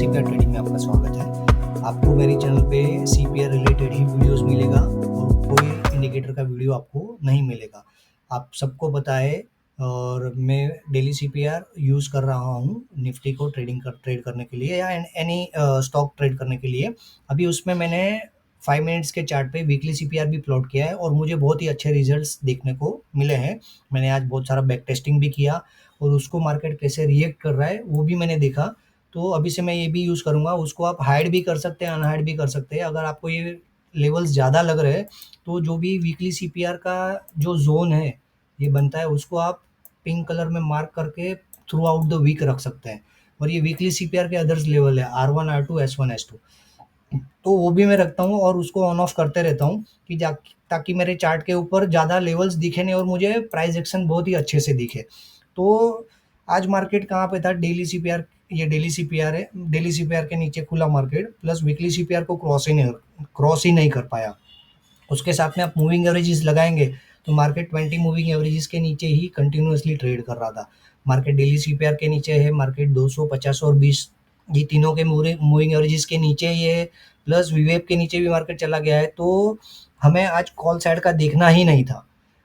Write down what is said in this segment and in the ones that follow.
CPR trading में आपका स्वागत है। आपको मेरे चैनल पे सीपीआर रिलेटेड ही वीडियोस मिलेगा और कोई इंडिकेटर का वीडियो आपको नहीं मिलेगा। आप सबको पता है और मैं डेली सीपीआर यूज़ कर रहा हूँ निफ्टी को ट्रेड करने के लिए या एनी स्टॉक ट्रेड करने के लिए। अभी उसमें मैंने 5 मिनट्स के चार्ट पे वीकली सीपीआर भी प्लॉट किया है और मुझे बहुत ही अच्छे रिजल्ट्स देखने को मिले हैं। मैंने आज बहुत सारा बैक टेस्टिंग भी किया और उसको मार्केट कैसे रिएक्ट कर रहा है वो भी मैंने देखा। तो अभी से मैं ये भी यूज़ करूँगा, उसको आप हाइड भी कर सकते हैं, अनहाइड भी कर सकते हैं। अगर आपको ये लेवल्स ज़्यादा लग रहे हैं, तो जो भी वीकली सीपीआर का जो ज़ोन है, ये बनता है, उसको आप पिंक कलर में मार्क करके थ्रू आउट द वीक रख सकते हैं। और ये वीकली सीपीआर के अदर्स लेवल है, R1, R2, S1, S2। तो वो भी मैं रखता हूँ और उसको ऑन ऑफ करते रहता हूँ कि ताकि मेरे चार्ट के ऊपर ज़्यादा लेवल्स दिखे नहीं और मुझे प्राइस एक्शन बहुत ही अच्छे से दिखे। तो आज मार्केट कहाँ पे था, डेली सीपीआर है, डेली सीपीआर के नीचे खुला मार्केट, प्लस वीकली सीपीआर को क्रॉस ही नहीं कर पाया। उसके साथ में आप मूविंग एवरेजेस लगाएंगे तो मार्केट 20 मूविंग एवरेजेस के नीचे ही कंटिन्यूअसली ट्रेड कर रहा था। मार्केट डेली सीपीआर के नीचे है, मार्केट 200, 50 और 20 ये तीनों के मूविंग एवरेजेस के नीचे ही है, प्लस वीवेप के नीचे भी मार्केट चला गया है। तो हमें आज कॉल साइड का देखना ही नहीं था।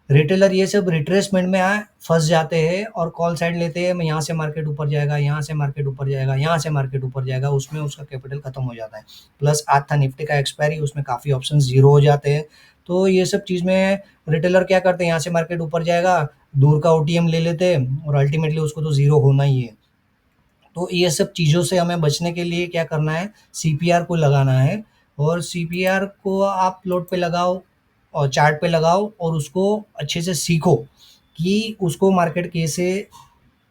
रिटेलर ये सब रिट्रेसमेंट में फंस जाते हैं और कॉल साइड लेते हैं, यहाँ से मार्केट ऊपर जाएगा, यहाँ से मार्केट ऊपर जाएगा, यहाँ से मार्केट ऊपर जाएगा, उसमें उसका कैपिटल खत्म हो जाता है। प्लस आज था निफ्टी का एक्सपायरी, उसमें काफ़ी ऑप्शन जीरो हो जाते हैं। तो ये सब चीज़ में रिटेलर क्या करते हैं, यहाँ से मार्केट ऊपर जाएगा, दूर का ओटीएम ले लेते हैं और अल्टीमेटली उसको तो ज़ीरो होना ही है। तो ये सब चीज़ों से हमें बचने के लिए क्या करना है, सीपीआर को लगाना है और सीपीआर को आप लोड पे लगाओ और चार्ट पे लगाओ और उसको अच्छे से सीखो कि उसको मार्केट कैसे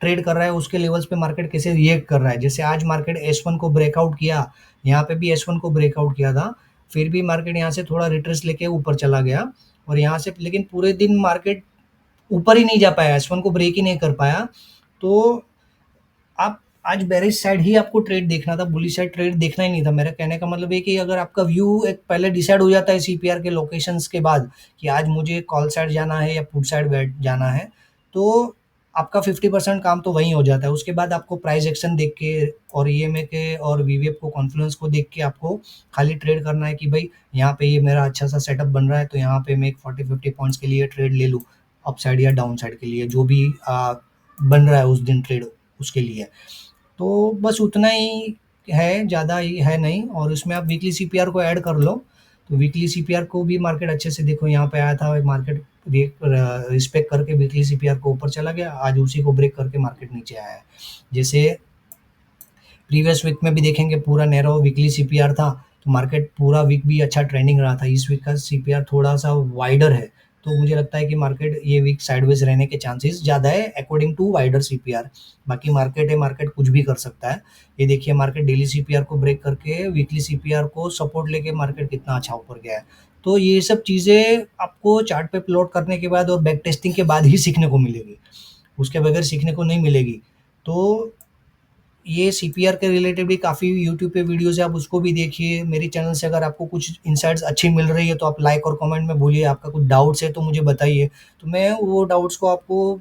ट्रेड कर रहा है, उसके लेवल्स पे मार्केट कैसे रिएक्ट कर रहा है। जैसे आज मार्केट S1 को ब्रेकआउट किया, यहाँ पे भी S1 को ब्रेकआउट किया था, फिर भी मार्केट यहाँ से थोड़ा रिट्रेस लेके ऊपर चला गया और यहाँ से लेकिन पूरे दिन मार्केट ऊपर ही नहीं जा पाया, S1 को ब्रेक ही नहीं कर पाया। तो आप आज बेरिश साइड ही आपको ट्रेड देखना था, बुलिश साइड ट्रेड देखना ही नहीं था। मेरा कहने का मतलब है कि अगर आपका व्यू एक पहले डिसाइड हो जाता है सीपीआर के लोकेशंस के बाद कि आज मुझे कॉल साइड जाना है या पुट साइड बैठ जाना है, तो आपका 50% काम तो वहीं हो जाता है। उसके बाद आपको प्राइस एक्शन देख के और ईएमए के और वीवीएफ को कॉन्फ्लुएंस को देख के आपको खाली ट्रेड करना है कि भाई यहाँ पे ये मेरा अच्छा सा सेटअप बन रहा है, तो यहाँ पे मैं एक 40-50 पॉइंट्स के लिए ट्रेड ले लूँ, अप साइड या डाउन साइड के लिए, जो भी बन रहा है उस दिन ट्रेड उसके लिए। तो बस उतना ही है, ज़्यादा ही है नहीं। और इसमें आप वीकली सीपीआर को ऐड कर लो, तो वीकली सीपीआर को भी मार्केट अच्छे से देखो, यहाँ पे आया था मार्केट, रिस्पेक्ट करके वीकली सीपीआर को ऊपर चला गया, आज उसी को ब्रेक करके मार्केट नीचे आया है। जैसे प्रीवियस वीक में भी देखेंगे पूरा नैरो वीकली सीपीआर था, तो मार्केट पूरा वीक भी अच्छा ट्रेंडिंग रहा था। इस वीक का सीपीआर थोड़ा सा वाइडर है, तो मुझे लगता है कि मार्केट ये वीक साइडवेज रहने के चांसेस ज़्यादा है अकॉर्डिंग टू वाइडर सीपीआर। बाकी मार्केट है, मार्केट कुछ भी कर सकता है। ये देखिए मार्केट डेली सीपीआर को ब्रेक करके वीकली सीपीआर को सपोर्ट लेके मार्केट कितना अच्छा ऊपर गया है। तो ये सब चीज़ें आपको चार्ट पे प्लॉट करने के बाद और बैक टेस्टिंग के बाद ही सीखने को मिलेगी, उसके बगैर सीखने को नहीं मिलेगी। तो ये सीपीआर के रिलेटेड भी काफ़ी यूट्यूब पे वीडियोज़ है, आप उसको भी देखिए। मेरे चैनल से अगर आपको कुछ इनसाइट्स अच्छी मिल रही है तो आप लाइक और कमेंट में बोलिए, आपका कुछ डाउट्स है तो मुझे बताइए, तो मैं वो डाउट्स को आपको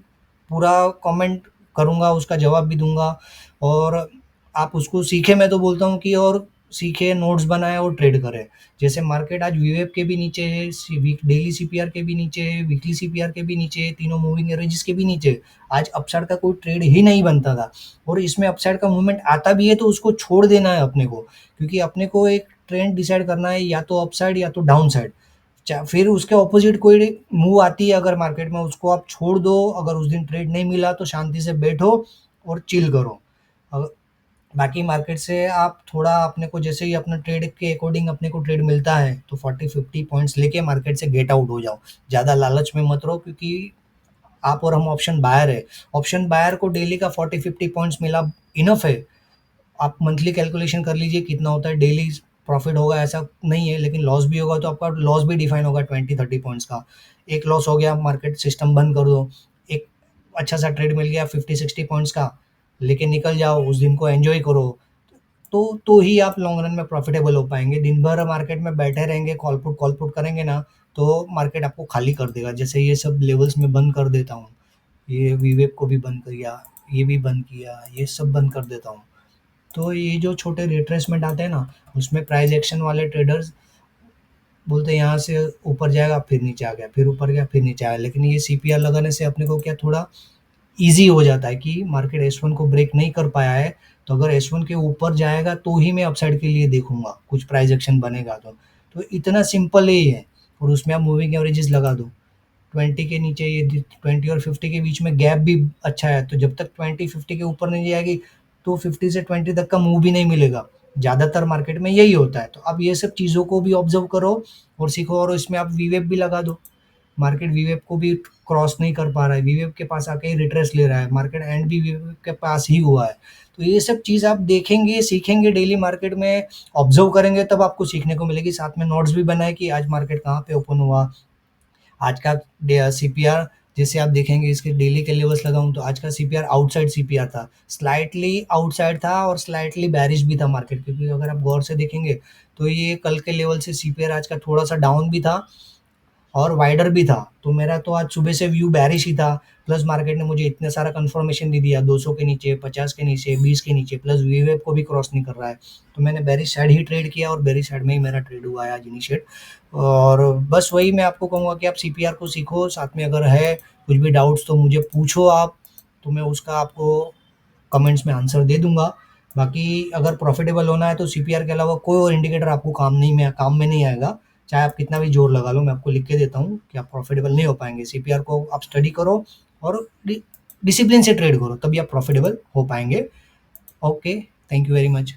पूरा कमेंट करूँगा, उसका जवाब भी दूँगा और आप उसको सीखें। मैं तो बोलता हूँ कि और सीखें, नोट्स बनाएँ और ट्रेड करें। जैसे मार्केट आज वीवेब के भी नीचे है, डेली सीपीआर के भी नीचे है, वीकली सीपीआर के भी नीचे है, तीनों मूविंग एवरेजेस के भी नीचे है। आज अपसाइड का कोई ट्रेड ही नहीं बनता था और इसमें अपसाइड का मूवमेंट आता भी है तो उसको छोड़ देना है अपने को, क्योंकि अपने को एक ट्रेंड डिसाइड करना है, या तो अपसाइड या तो डाउन साइड। फिर उसके ऑपोजिट कोई मूव आती है अगर मार्केट में, उसको आप छोड़ दो। अगर उस दिन ट्रेड नहीं मिला तो शांति से बैठो और चिल करो। बाकी मार्केट से आप थोड़ा अपने को, जैसे ही अपना ट्रेड के अकॉर्डिंग अपने को ट्रेड मिलता है तो 40-50 पॉइंट्स लेके मार्केट से गेट आउट हो जाओ। ज़्यादा लालच में मत रहो, क्योंकि आप और हम ऑप्शन बायर है। ऑप्शन बायर को डेली का 40-50 पॉइंट्स मिला इनफ है। आप मंथली कैलकुलेशन कर लीजिए कितना होता है, डेली प्रॉफिट होगा ऐसा नहीं है, लेकिन लॉस भी होगा तो आपका लॉस भी डिफाइन होगा 20-30 पॉइंट्स का। एक लॉस हो गया, मार्केट सिस्टम बंद कर दो। एक अच्छा सा ट्रेड मिल गया 50-60 पॉइंट्स का, लेके निकल जाओ, उस दिन को एंजॉय करो। तो ही आप लॉन्ग रन में प्रॉफिटेबल हो पाएंगे। दिन भर मार्केट में बैठे रहेंगे, कॉल पुट करेंगे ना, तो मार्केट आपको खाली कर देगा। जैसे ये सब लेवल्स में बंद कर देता हूँ, ये वीवेब को भी बंद किया, ये भी बंद किया, ये सब बंद कर देता हूँ। तो ये जो छोटे रिट्रेसमेंट आते हैं ना, उसमें प्राइस एक्शन वाले ट्रेडर्स बोलते हैं यहाँ से ऊपर जाएगा, फिर नीचे आ गया, फिर ऊपर गया, फिर नीचे आया। लेकिन ये सीपीआर लगाने से अपने को क्या थोड़ा ईज़ी हो जाता है कि मार्केट एस1 को ब्रेक नहीं कर पाया है, तो अगर एस1 के ऊपर जाएगा तो ही मैं अपसाइड के लिए देखूँगा, कुछ प्राइस एक्शन बनेगा तो। तो इतना सिंपल ही है, और उसमें आप मूविंग एवरेजेस लगा दो। 20 के नीचे ये 20 और 50 के बीच में गैप भी अच्छा है, तो जब तक 20-50 के ऊपर नहीं जाएगी, तो 50 से 20 तक का मूव भी नहीं मिलेगा। ज़्यादातर मार्केट में यही होता है। तो अब ये सब चीज़ों को भी ऑब्ज़र्व करो और सीखो, और इसमें आप वीवेप भी लगा दो। मार्केट वीवेप को भी क्रॉस नहीं कर पा रहा है, वीवेप के पास आके ही रिट्रेस ले रहा है, मार्केट एंड भी वीवेप के पास ही हुआ है। तो ये सब चीज़ आप देखेंगे, सीखेंगे, डेली मार्केट में ऑब्ज़र्व करेंगे, तब आपको सीखने को मिलेगी। साथ में नोट्स भी बनाएँ कि आज मार्केट कहाँ पे ओपन हुआ, आज का सीपीआर जैसे आप देखेंगे, इसके डेली के लेवल्स लगाऊँ तो आज का सीपीआर आउटसाइड सीपीआर था। स्लाइटली आउटसाइड था और स्लाइटली बेयरिश भी था मार्केट, क्योंकि अगर आप गौर से देखेंगे तो ये कल के लेवल से सीपीआर आज का थोड़ा-सा डाउन भी था और वाइडर भी था। तो मेरा तो आज सुबह से व्यू बेयरिश ही था, प्लस मार्केट ने मुझे इतना सारा कन्फर्मेशन दे दिया, 200 के नीचे, 50 के नीचे, 20 के नीचे, प्लस वीवेप को भी क्रॉस नहीं कर रहा है। तो मैंने बेयरिश साइड ही ट्रेड किया और बेयरिश साइड में ही मेरा ट्रेड हुआ है आज इनिशिएट। और बस वही मैं आपको कहूँगा कि आप सीपीआर को सीखो, साथ में अगर है कुछ भी डाउट्स तो मुझे पूछो आप, तो मैं उसका आपको कमेंट्स में आंसर दे दूँगा। बाकी अगर प्रॉफ़िटेबल होना है तो सीपीआर के अलावा कोई और इंडिकेटर आपको काम में नहीं आएगा। चाहे आप कितना भी ज़ोर लगा लो, मैं आपको लिख के देता हूँ कि आप प्रॉफ़िटेबल नहीं हो पाएँगे। सीपीआर को आप स्टडी करो और डिसिप्लिन से ट्रेड करो, तभी आप प्रॉफ़िटेबल हो पाएँगे। Okay, thank you very much.